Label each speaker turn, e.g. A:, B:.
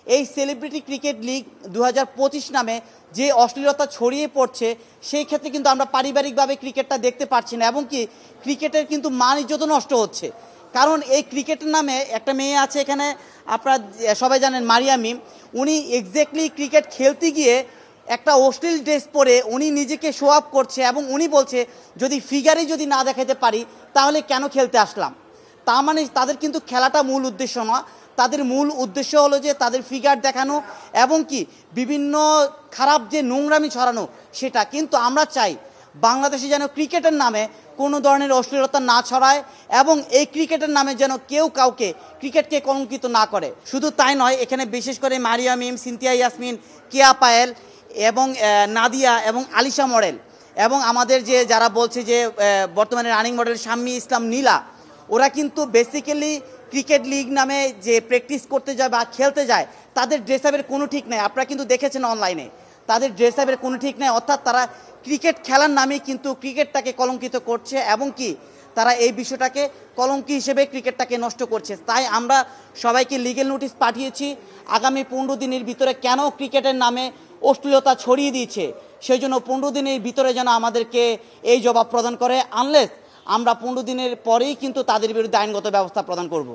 A: এই celebrity cricket league 2025 নামে যে অশ্লীলতা ছড়িয়ে পড়ছে, সেই ক্ষেত্রে কিন্তু আমরা পারিবারিকভাবে ক্রিকেটটা দেখতে পারছি না, এবং কি ক্রিকেটের কিন্তু মান ইজ্জত নষ্ট হচ্ছে। কারণ এই ক্রিকেটের নামে একটা মেয়ে আছে এখানে, আপনারা সবাই জানেন মারিয়া মিম, উনি এক্স্যাক্টলি ক্রিকেট খেলতে গিয়ে একটা অশ্লীল ড্রেস পরে উনি নিজেকে শো আপ করছে, এবং উনি বলছে যদি ফিগারই যদি না দেখাতে পারি তাহলে কেন খেলতে আসলাম। তার মানে তাদের কিন্তু খেলাটা মূল উদ্দেশ্য না, তাদের মূল উদ্দেশ্য হলো যে তাদের ফিগার দেখানো এবং কি বিভিন্ন খারাপ যে নোংরামি ছড়ানো সেটা। কিন্তু আমরা চাই বাংলাদেশে যেন ক্রিকেটের নামে কোনো ধরনের অশ্লীলতা না ছড়ায়, এবং এই ক্রিকেটের নামে যেন কেউ কাউকে ক্রিকেটকে কলঙ্কিত না করে। শুধু তাই নয়, এখানে বিশেষ করে মারিয়া মিম, সিনথিয়া ইয়াসমিন, কেয়া পায়েল এবং নাদিয়া এবং আলিশা মডেল, এবং আমাদের যে যারা বলছে যে বর্তমানে রানিং মডেল শাম্মী ইসলাম নীলা, ওরা কিন্তু বেসিক্যালি ক্রিকেট লিগ নামে যে প্র্যাকটিস করতে যায় বা খেলতে যায়, তাদের ড্রেস আপের কোনো ঠিক নেই। আপনারা কিন্তু দেখেছেন অনলাইনে তাদের ড্রেস আপের কোনো ঠিক নেই। অর্থাৎ তারা ক্রিকেট খেলার নামে কিন্তু ক্রিকেটটাকে কলঙ্কিত করছে, এবং কি তারা এই বিষয়টাকে কলঙ্কি হিসেবে ক্রিকেটটাকে নষ্ট করছে। তাই আমরা সবাইকে লিগ্যাল নোটিশ পাঠিয়েছি, আগামী 15 দিনের ভিতরে কেন ক্রিকেটের নামে অশ্লীলতা ছড়িয়ে দিয়েছে সেই জন্য 15 দিনের ভিতরে যেন আমাদেরকে এই জবাব প্রদান করে। আনলেস আমরা 15 দিনের পরেই কিন্তু তাদের বিরুদ্ধে আইনগত ব্যবস্থা প্রদান করব।